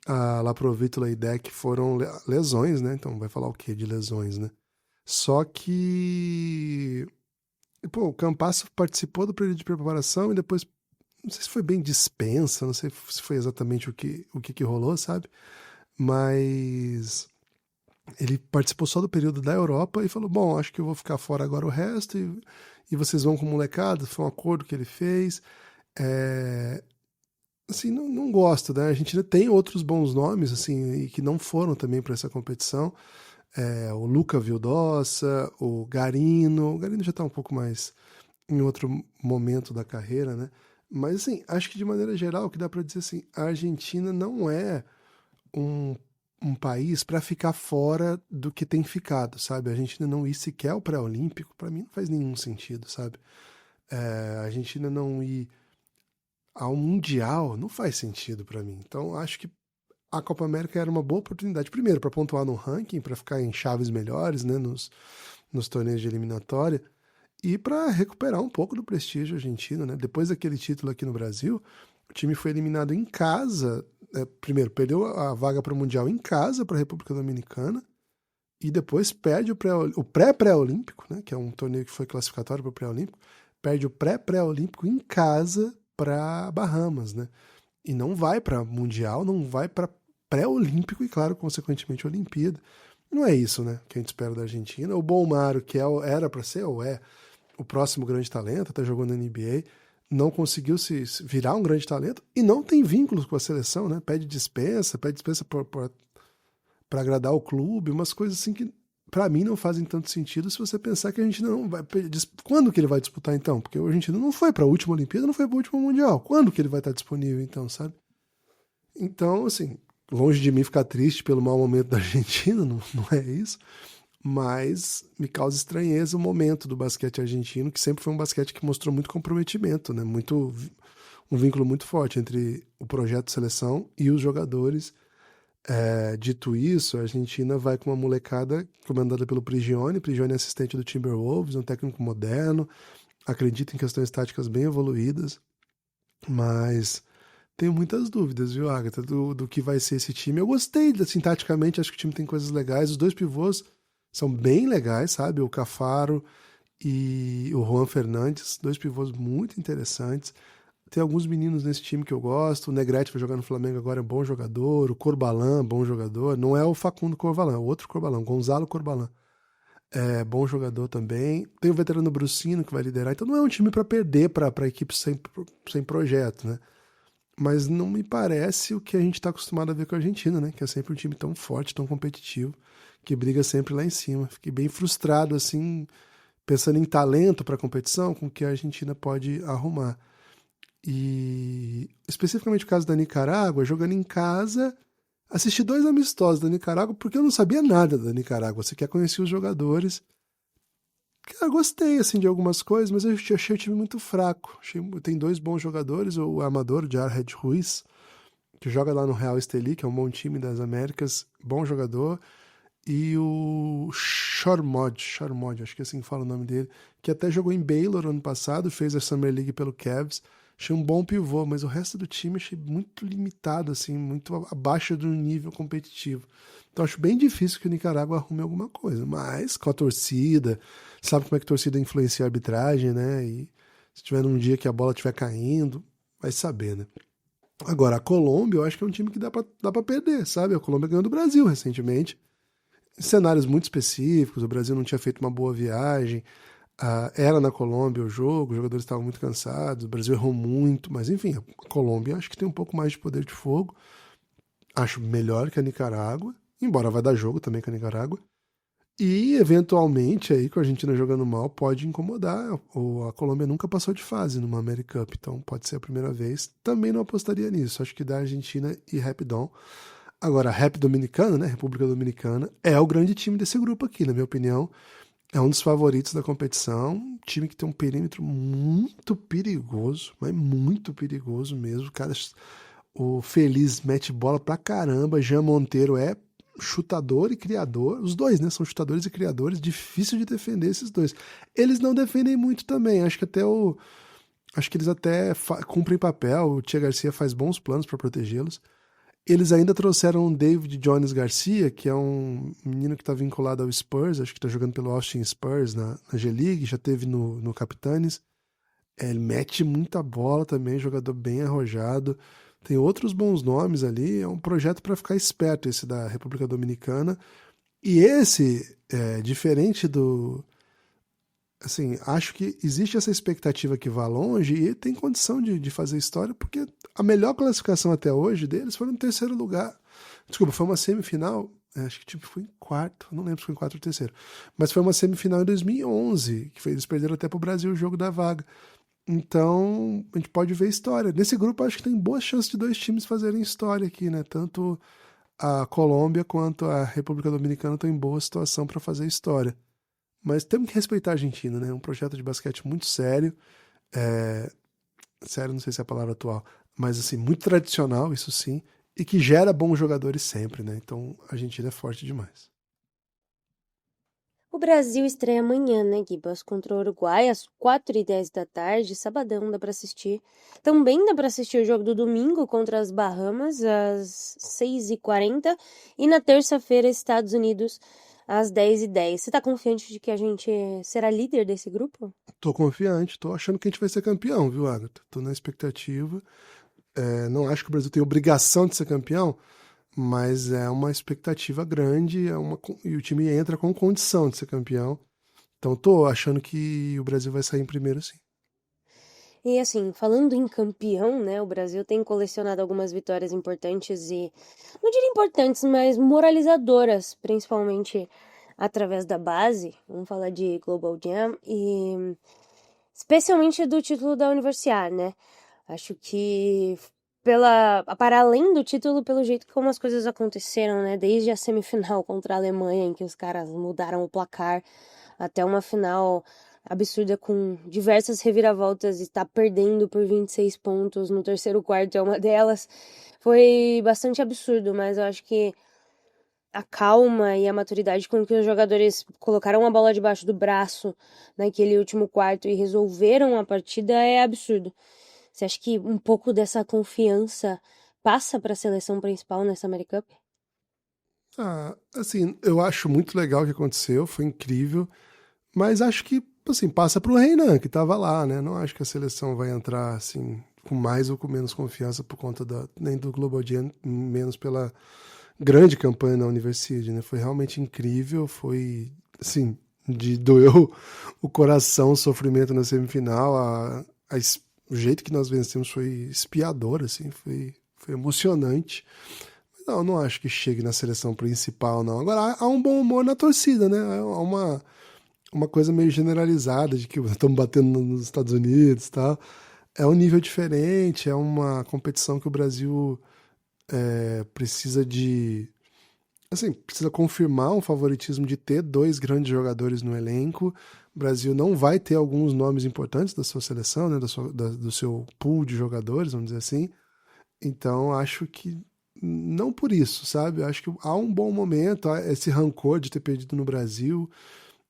Speaker 5: a La Provítola e Deck foram lesões, né? Então vai falar o que de lesões, né? Só que o Campasso participou do período de preparação e depois, não sei se foi bem dispensa, não sei se foi exatamente o que rolou, sabe? Mas ele participou só do período da Europa e falou, bom, acho que eu vou ficar fora agora o resto e vocês vão com molecada, foi um acordo que ele fez. Assim, não gosto, né? A Argentina tem outros bons nomes, assim, e que não foram também para essa competição. O Luca Vildossa, o Garino já está um pouco mais em outro momento da carreira, né? Mas, assim, acho que de maneira geral, o que dá para dizer assim, a Argentina não é um país para ficar fora do que tem ficado, sabe? A Argentina não ir sequer ao pré-olímpico, para mim não faz nenhum sentido, sabe? A Argentina não ir ao Mundial não faz sentido para mim. Então, acho que a Copa América era uma boa oportunidade, primeiro, para pontuar no ranking, para ficar em chaves melhores, né, nos torneios de eliminatória, e para recuperar um pouco do prestígio argentino, né? Depois daquele título aqui no Brasil, o time foi eliminado em casa. Primeiro, perdeu a vaga para o Mundial em casa para a República Dominicana, e depois perde o pré-pré-olímpico, né, que é um torneio que foi classificatório para o pré-olímpico, perde o pré-pré-olímpico em casa para Bahamas, né? E não vai para Mundial, não vai para pré-olímpico e, claro, consequentemente, Olimpíada. Não é isso, né, que a gente espera da Argentina. O Bolmaro, que era para ser ou é o próximo grande talento, até jogou na NBA, não conseguiu se virar um grande talento e não tem vínculos com a seleção, né? Pede dispensa para agradar o clube, umas coisas assim que para mim não fazem tanto sentido se você pensar que a Argentina não vai... Quando que ele vai disputar então? Porque a Argentina não foi para a última Olimpíada, não foi para o último Mundial. Quando que ele vai estar disponível então, sabe? Então, assim, longe de mim ficar triste pelo mau momento da Argentina, não é isso, mas me causa estranheza o momento do basquete argentino, que sempre foi um basquete que mostrou muito comprometimento, né? Um vínculo muito forte entre o projeto de seleção e os jogadores. Dito isso, a Argentina vai com uma molecada comandada pelo Prigioni. Prigioni é assistente do Timberwolves, um técnico moderno, acredita em questões táticas bem evoluídas, mas tenho muitas dúvidas, viu, Agatha, do que vai ser esse time. Eu gostei, assim, taticamente, acho que o time tem coisas legais. Os dois pivôs são bem legais, sabe? O Cafaro e o Juan Fernandes, dois pivôs muito interessantes. Tem alguns meninos nesse time que eu gosto. O Negrete vai jogar no Flamengo agora, é bom jogador. O Corbalán, bom jogador. Não é o Facundo Corbalán, é o outro Corbalán, Gonzalo Corbalán. É bom jogador também. Tem o veterano Brucino que vai liderar. Então não é um time para perder para equipe sem projeto, né? Mas não me parece o que a gente está acostumado a ver com a Argentina, né? Que é sempre um time tão forte, tão competitivo, que briga sempre lá em cima. Fiquei bem frustrado, assim, pensando em talento para a competição, com o que a Argentina pode arrumar. E especificamente o caso da Nicarágua, jogando em casa, assisti 2 amistosos da Nicarágua porque eu não sabia nada da Nicarágua, você quer conhecer os jogadores. Eu gostei assim, de algumas coisas, mas eu achei o time muito fraco. Tem 2 bons jogadores, o amador, Jarred Ruiz, que joga lá no Real Estelí, que é um bom time das Américas, bom jogador, e o Sharmod, acho que é assim que fala o nome dele, que até jogou em Baylor ano passado, fez a Summer League pelo Cavs. Achei um bom pivô, mas o resto do time achei muito limitado, assim, muito abaixo do nível competitivo. Então acho bem difícil que o Nicarágua arrume alguma coisa, mas com a torcida, sabe como é que a torcida influencia a arbitragem, né? E se tiver num dia que a bola estiver caindo, vai saber, né? Agora, a Colômbia, eu acho que é um time que dá pra perder, sabe? A Colômbia ganhou do Brasil recentemente, em cenários muito específicos, o Brasil não tinha feito uma boa viagem, era na Colômbia o jogo, os jogadores estavam muito cansados, o Brasil errou muito, mas enfim, a Colômbia acho que tem um pouco mais de poder de fogo, acho melhor que a Nicarágua, embora vai dar jogo também com a Nicarágua, e eventualmente aí com a Argentina jogando mal pode incomodar, a Colômbia nunca passou de fase numa America Cup, então pode ser a primeira vez, também não apostaria nisso, acho que da Argentina e Rapidão. Agora, a Rep Dominicana, né, República Dominicana, é o grande time desse grupo aqui, na minha opinião. É um dos favoritos da competição. Um time que tem um perímetro muito perigoso, mas muito perigoso mesmo. Cara, o Feliz mete bola pra caramba. Jean Monteiro é chutador e criador. Os dois, né, são chutadores e criadores. Difícil de defender esses dois. Eles não defendem muito também. Acho que eles até cumprem papel. O Tia Garcia faz bons planos para protegê-los. Eles ainda trouxeram o David Jones Garcia, que é um menino que está vinculado ao Spurs, acho que está jogando pelo Austin Spurs na G-League, já teve no Capitanes. Ele mete muita bola também, jogador bem arrojado. Tem outros bons nomes ali, é um projeto para ficar esperto esse da República Dominicana. E esse, diferente do... Assim, acho que existe essa expectativa que vá longe e tem condição de fazer história, porque a melhor classificação até hoje deles foi no terceiro lugar. Desculpa, foi uma semifinal, acho que tipo, foi em quarto, não lembro se foi em quarto ou terceiro, mas foi uma semifinal em 2011, que eles perderam até pro Brasil o jogo da vaga. Então, a gente pode ver história. Nesse grupo, acho que tem boas chances de dois times fazerem história aqui, né? Tanto a Colômbia quanto a República Dominicana estão em boa situação para fazer história. Mas temos que respeitar a Argentina, né? É um projeto de basquete muito sério. Sério, não sei se é a palavra atual, mas assim, muito tradicional, isso sim, e que gera bons jogadores sempre, né? Então a Argentina é forte demais.
Speaker 4: O Brasil estreia amanhã, né, Gibas? Contra o Uruguai, às 4h10 da tarde, sabadão, dá pra assistir. Também dá pra assistir o jogo do domingo contra as Bahamas, às 6h40. E na terça-feira, Estados Unidos, às 10h10. Você tá confiante de que a gente será líder desse grupo?
Speaker 5: Tô confiante, tô achando que a gente vai ser campeão, viu, Agatha? Tô na expectativa. Não acho que o Brasil tem obrigação de ser campeão, mas é uma expectativa grande e o time entra com condição de ser campeão. Então tô achando que o Brasil vai sair em primeiro, sim.
Speaker 4: E assim, falando em campeão, né, o Brasil tem colecionado algumas vitórias importantes e, não diria importantes, mas moralizadoras, principalmente através da base. Vamos falar de Global Jam e especialmente do título da Universidade, né? Acho que para além do título, pelo jeito como as coisas aconteceram, né? Desde a semifinal contra a Alemanha, em que os caras mudaram o placar, até uma final absurda com diversas reviravoltas e tá perdendo por 26 pontos no terceiro quarto é uma delas. Foi bastante absurdo, mas eu acho que a calma e a maturidade com que os jogadores colocaram a bola debaixo do braço naquele último quarto e resolveram a partida é absurdo. Você acha que um pouco dessa confiança passa para a seleção principal nessa America Cup?
Speaker 5: Assim, eu acho muito legal o que aconteceu, foi incrível, mas acho que, assim, passa pro Reinan, que tava lá, né? Não acho que a seleção vai entrar, assim, com mais ou com menos confiança por conta nem do Global Jam, menos pela grande campanha na Universidade, né? Foi realmente incrível, foi, assim, doeu o coração, o sofrimento na semifinal, o jeito que nós vencemos foi espiador, assim, foi emocionante. Não acho que chegue na seleção principal, não. Agora, há um bom humor na torcida, né? Há uma coisa meio generalizada de que estamos batendo nos Estados Unidos e tal. É um nível diferente, é uma competição que o Brasil precisa precisa confirmar um favoritismo de ter dois grandes jogadores no elenco. O Brasil não vai ter alguns nomes importantes da sua seleção, né, do seu pool de jogadores, vamos dizer assim. Então, acho que não por isso, sabe? Acho que há um bom momento, há esse rancor de ter perdido no Brasil.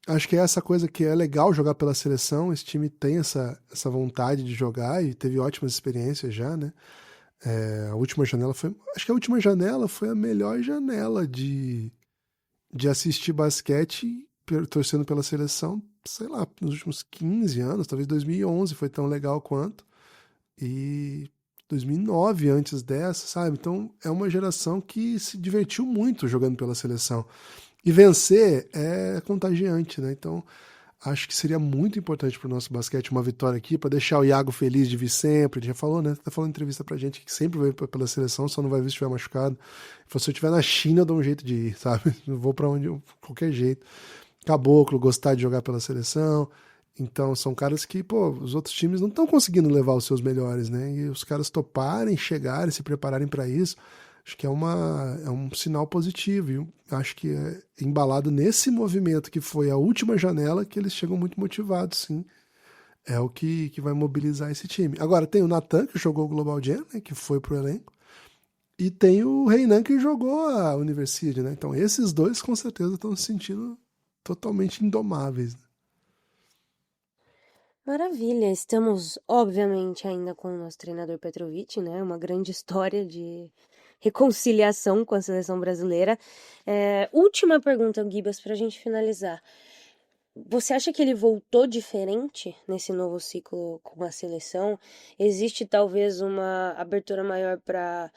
Speaker 5: Acho que é essa coisa que é legal jogar pela seleção. Esse time tem essa vontade de jogar e teve ótimas experiências já, né? A última janela acho que a última janela foi a melhor janela de assistir basquete torcendo pela seleção, sei lá, nos últimos 15 anos, talvez 2011 foi tão legal quanto. E 2009 antes dessa, sabe? Então é uma geração que se divertiu muito jogando pela seleção. E vencer é contagiante, né? Então acho que seria muito importante para o nosso basquete uma vitória aqui, para deixar o Iago feliz de vir sempre. Ele já falou, né? Tá falando em entrevista pra gente que sempre vai pela seleção, só não vai vir se estiver machucado. Ele falou, se eu estiver na China, eu dou um jeito de ir, sabe? Eu vou para onde, qualquer jeito. Caboclo, gostar de jogar pela seleção. Então, são caras que, pô, os outros times não estão conseguindo levar os seus melhores, né? E os caras toparem, chegarem, se prepararem para isso, acho que é um sinal positivo. E eu acho que é embalado nesse movimento que foi a última janela que eles chegam muito motivados, sim. É o que vai mobilizar esse time. Agora, tem o Natan, que jogou o Global Jam, né? Que foi pro elenco. E tem o Reinan, que jogou a Universidade, né? Então, esses dois, com certeza, estão se sentindo totalmente indomáveis, né?
Speaker 4: Maravilha, estamos obviamente ainda com o nosso treinador Petrovic, né? Uma grande história de reconciliação com a seleção brasileira. Última pergunta, Gibas, para a gente finalizar. Você acha que ele voltou diferente nesse novo ciclo com a seleção? Existe talvez uma abertura maior para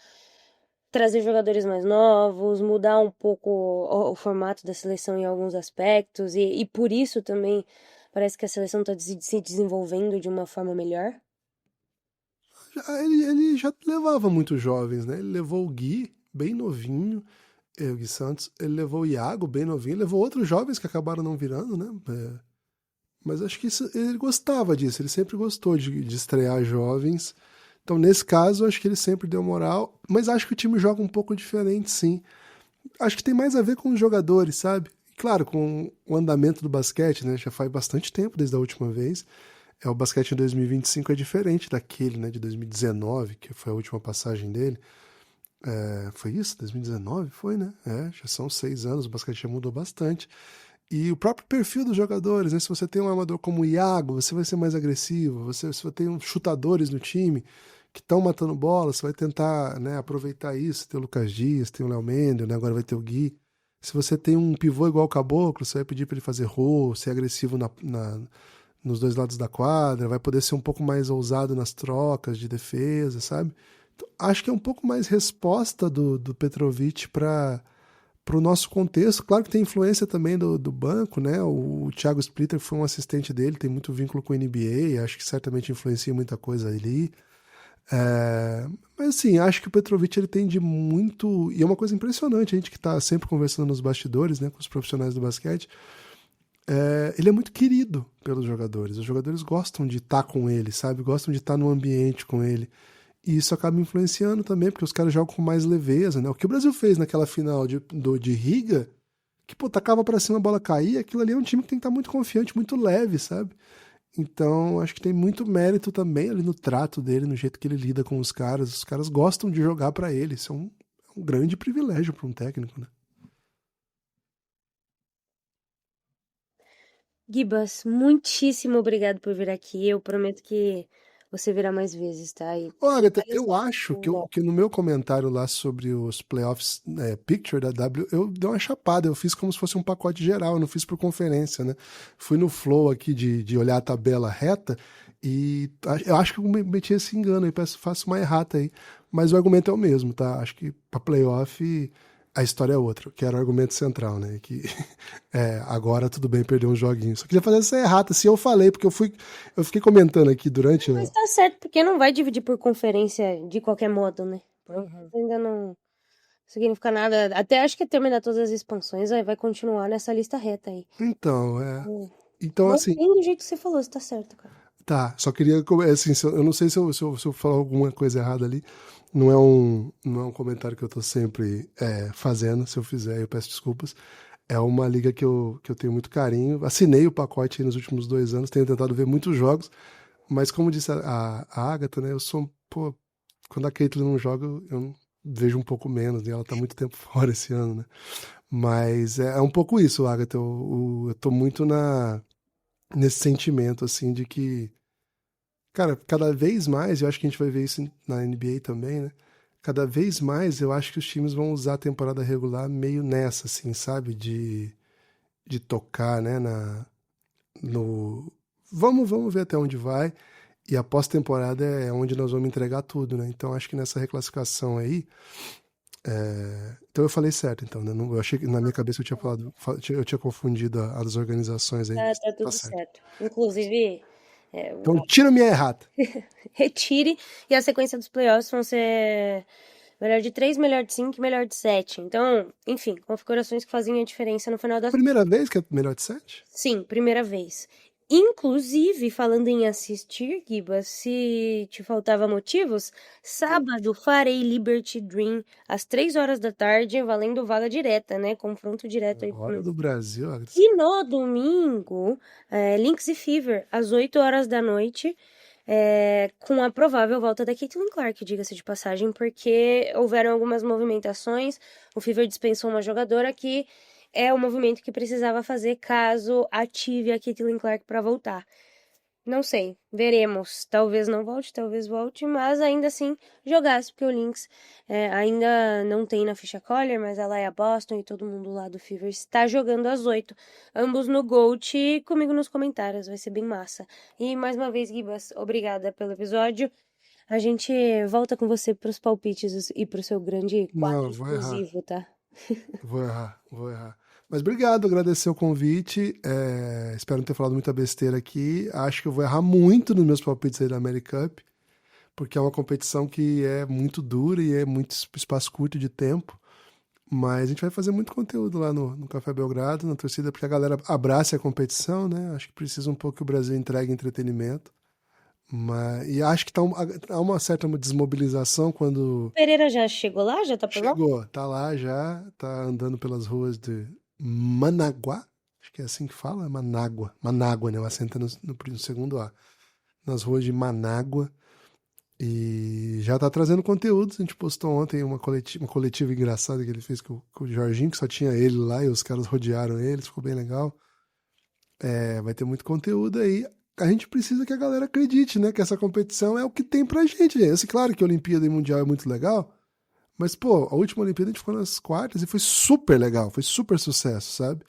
Speaker 4: trazer jogadores mais novos, mudar um pouco o formato da seleção em alguns aspectos, e por isso também parece que a seleção está se desenvolvendo de uma forma melhor?
Speaker 5: Ele já levava muitos jovens, né? Ele levou o Gui, bem novinho, o Gui Santos. Ele levou o Iago, bem novinho. Levou outros jovens que acabaram não virando, né? Mas acho que ele gostava disso. Ele sempre gostou de estrear jovens. Então, nesse caso, acho que ele sempre deu moral. Mas acho que o time joga um pouco diferente, sim. Acho que tem mais a ver com os jogadores, sabe? Claro, com o andamento do basquete, né? Já faz bastante tempo desde a última vez. O basquete em 2025 é diferente daquele, né, de 2019, que foi a última passagem dele. Foi isso? 2019? Foi, né? Já são 6 anos, o basquete já mudou bastante. E o próprio perfil dos jogadores, né? Se você tem um armador como o Iago, você vai ser mais agressivo. Se você tem chutadores no time que estão matando bola, você vai tentar, né, aproveitar isso. Tem o Lucas Dias, tem o Léo Mendel, né? Agora vai ter o Gui. Se você tem um pivô igual o Caboclo, você vai pedir para ele fazer roll, ser agressivo nos dois lados da quadra, vai poder ser um pouco mais ousado nas trocas de defesa, sabe? Então, acho que é um pouco mais resposta do Petrovic para o nosso contexto. Claro que tem influência também do banco, né? O Thiago Splitter foi um assistente dele, tem muito vínculo com o NBA, acho que certamente influencia muita coisa ali. Mas assim, acho que o Petrovic ele tem de muito... E é uma coisa impressionante, a gente que está sempre conversando nos bastidores, né, com os profissionais do basquete, ele é muito querido pelos jogadores. Os jogadores gostam de estar com ele, sabe? Gostam de estar no ambiente com ele. E isso acaba influenciando também, porque os caras jogam com mais leveza, né? O que o Brasil fez naquela final de Riga, que, pô, tacava pra cima, a bola caía, aquilo ali é um time que tem que estar muito confiante, muito leve, sabe? Então, acho que tem muito mérito também ali no trato dele, no jeito que ele lida com os caras. Os caras gostam de jogar pra ele. Isso é um grande privilégio para um técnico, né?
Speaker 4: Gibas, muitíssimo obrigado por vir aqui. Eu prometo que você virá mais vezes, tá? E
Speaker 5: Ô, Agatha, eu
Speaker 4: finalizar
Speaker 5: acho
Speaker 4: com-
Speaker 5: que no meu comentário lá sobre os playoffs Picture da W, eu dei uma chapada, eu fiz como se fosse um pacote geral, eu não fiz por conferência, né? Fui no flow aqui de olhar a tabela reta e eu acho que eu meti esse engano aí, faço uma errata aí. Mas o argumento é o mesmo, tá? Acho que pra playoff a história é outra, que era o argumento central, né? Que agora tudo bem perder uns joguinhos. Só queria fazer essa errata, se eu falei, porque eu fiquei comentando aqui durante.
Speaker 4: Mas tá certo, porque não vai dividir por conferência de qualquer modo, né? Ainda não significa nada. Até acho que terminar todas as expansões vai continuar nessa lista reta aí.
Speaker 5: Então,
Speaker 4: Hum.
Speaker 5: Então,
Speaker 4: Mas
Speaker 5: assim,
Speaker 4: bem do jeito que você falou, você tá certo, cara.
Speaker 5: tá, só queria, assim, eu não sei se eu falar alguma coisa errada ali, não é um comentário que eu tô sempre fazendo, se eu fizer eu peço desculpas, é uma liga que eu tenho muito carinho, assinei o pacote aí nos últimos 2 anos, tenho tentado ver muitos jogos, mas como disse a Agatha, né, eu sou, pô, quando a Caitlyn não joga, eu vejo um pouco menos, e ela tá muito tempo fora esse ano, né, mas é um pouco isso, Agatha, eu tô muito nesse sentimento, assim, de que, cara, cada vez mais, eu acho que a gente vai ver isso na NBA também, né? Cada vez mais eu acho que os times vão usar a temporada regular meio nessa, assim, sabe? De tocar, né? No... Vamos ver até onde vai. E a pós-temporada é onde nós vamos entregar tudo, né? Então acho que nessa reclassificação aí. Então eu falei certo, então, né? Eu achei que na minha cabeça eu tinha falado, eu tinha confundido as organizações aí.
Speaker 4: Tá tudo certo. Inclusive,
Speaker 5: Então tira minha errata.
Speaker 4: retire, e a sequência dos playoffs vão ser melhor de 3, melhor de 5 e melhor de 7. Então, enfim, configurações que fazem a diferença no final das...
Speaker 5: Primeira vez que é melhor de 7?
Speaker 4: Sim, primeira vez. Inclusive, falando em assistir, Giba, se te faltava motivos, sábado farei Liberty Dream às 3 horas da tarde, valendo vaga direta, né? Confronto direto aí.
Speaker 5: Hora do Brasil.
Speaker 4: E no domingo, Lynx e Fever, às 8 horas da noite, com a provável volta da Caitlin Clark, diga-se de passagem, porque houveram algumas movimentações, o Fever dispensou uma jogadora que é o movimento que precisava fazer caso ative a Caitlin Clark para voltar. Não sei, veremos. Talvez não volte, talvez volte, mas ainda assim jogasse, porque o Lynx ainda não tem na ficha caller, mas ela é a Boston e todo mundo lá do Fever está jogando às 8. Ambos no GOAT e comigo nos comentários, vai ser bem massa. E mais uma vez, Gibas, obrigada pelo episódio. A gente volta com você pros palpites e pro seu grande quadro
Speaker 5: Não, vou errar.
Speaker 4: exclusivo, tá?
Speaker 5: Vou errar. Mas obrigado, agradecer o convite. Espero não ter falado muita besteira aqui. Acho que eu vou errar muito nos meus palpites aí da America Cup, porque é uma competição que é muito dura e é muito espaço curto de tempo. Mas a gente vai fazer muito conteúdo lá no Café Belgrado, na torcida, porque a galera abrace a competição, né? Acho que precisa um pouco que o Brasil entregue entretenimento. E acho que há uma certa desmobilização quando...
Speaker 4: Pereira já chegou lá? Já tá por lá?
Speaker 5: Chegou, tá lá já, tá andando pelas ruas de Managuá, acho que é assim que fala, Manágua, né, o acento no segundo A, nas ruas de Manágua, e já tá trazendo conteúdos. A gente postou ontem uma coletiva engraçada que ele fez com o Jorginho, que só tinha ele lá, e os caras rodearam ele, ficou bem legal. Vai ter muito conteúdo aí. A gente precisa que a galera acredite, né, que essa competição é o que tem pra gente. Claro que a Olimpíada e Mundial é muito legal, mas, pô, a última Olimpíada a gente ficou nas quartas e foi super legal, foi super sucesso, sabe?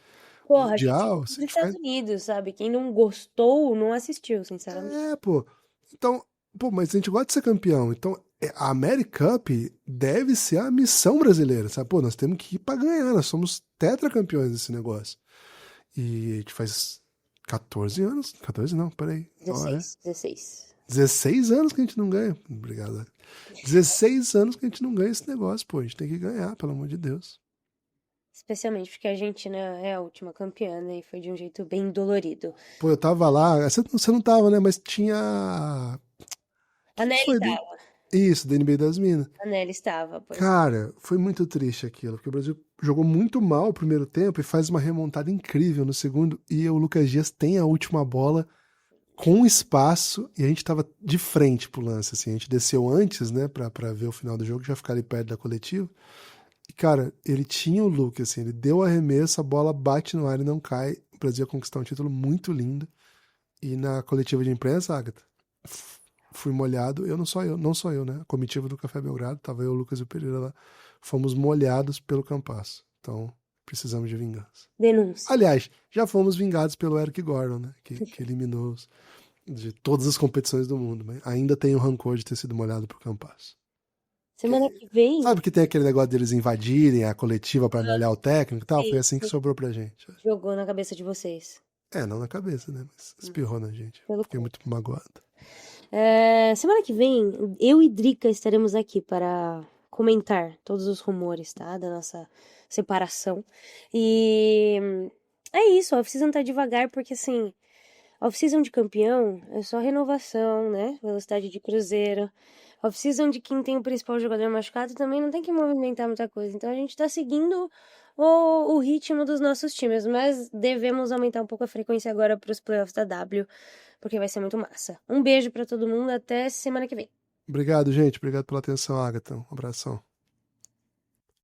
Speaker 4: Porra,
Speaker 5: Mundial,
Speaker 4: a gente dos Estados Unidos, sabe? Quem não gostou, não assistiu, sinceramente.
Speaker 5: Pô. Então, mas a gente gosta de ser campeão. Então, a America Cup deve ser a missão brasileira, sabe? Pô, nós temos que ir pra ganhar, nós somos tetracampeões desse negócio. E a gente faz 14 anos. 14 não, peraí. 16 anos que a gente não ganha. Obrigado. 16 anos que a gente não ganha esse negócio, pô. A gente tem que ganhar, pelo amor de Deus.
Speaker 4: Especialmente porque a Argentina é a última campeã, né? E foi de um jeito bem dolorido.
Speaker 5: Pô, eu tava lá. Você não tava, né? Mas tinha.
Speaker 4: A Nelly estava.
Speaker 5: Isso, da NBA das Minas.
Speaker 4: A Nelly estava. Pois.
Speaker 5: Cara, foi muito triste aquilo, porque o Brasil jogou muito mal o primeiro tempo e faz uma remontada incrível no segundo. E o Lucas Dias tem a última bola com espaço e a gente tava de frente pro lance, assim. A gente desceu antes, né, pra ver o final do jogo, já ficar ali perto da coletiva. E, cara, ele tinha o look, assim, ele deu o arremesso, a bola bate no ar e não cai. O Brasil ia conquistar um título muito lindo. E na coletiva de imprensa, Agatha, fui molhado, não só eu, né? A comitiva do Café Belgrado, tava eu, o Lucas e o Pereira lá, fomos molhados pelo Campasso. Então, precisamos de vingança.
Speaker 4: Denúncia.
Speaker 5: Aliás, já fomos vingados pelo Eric Gordon, né? Que eliminou de todas as competições do mundo. Mas ainda tenho rancor de ter sido molhado por Campasso.
Speaker 4: Semana que vem...
Speaker 5: Sabe que tem aquele negócio deles invadirem a coletiva pra molhar o técnico e tal? Foi assim que sobrou pra gente.
Speaker 4: Jogou na cabeça de vocês.
Speaker 5: Não na cabeça, né? Mas espirrou na gente. Fiquei muito magoado.
Speaker 4: Semana que vem, eu e Drica estaremos aqui para comentar todos os rumores, tá? Da nossa separação. E é isso, a off-season tá devagar, porque assim, a off-season de campeão é só renovação, né? Velocidade de cruzeiro. A off-season de quem tem o principal jogador machucado também não tem que movimentar muita coisa. Então a gente tá seguindo o ritmo dos nossos times, mas devemos aumentar um pouco a frequência agora para os playoffs da W, porque vai ser muito massa. Um beijo pra todo mundo, até semana que vem.
Speaker 5: Obrigado, gente. Obrigado pela atenção, Agatha. Um abração.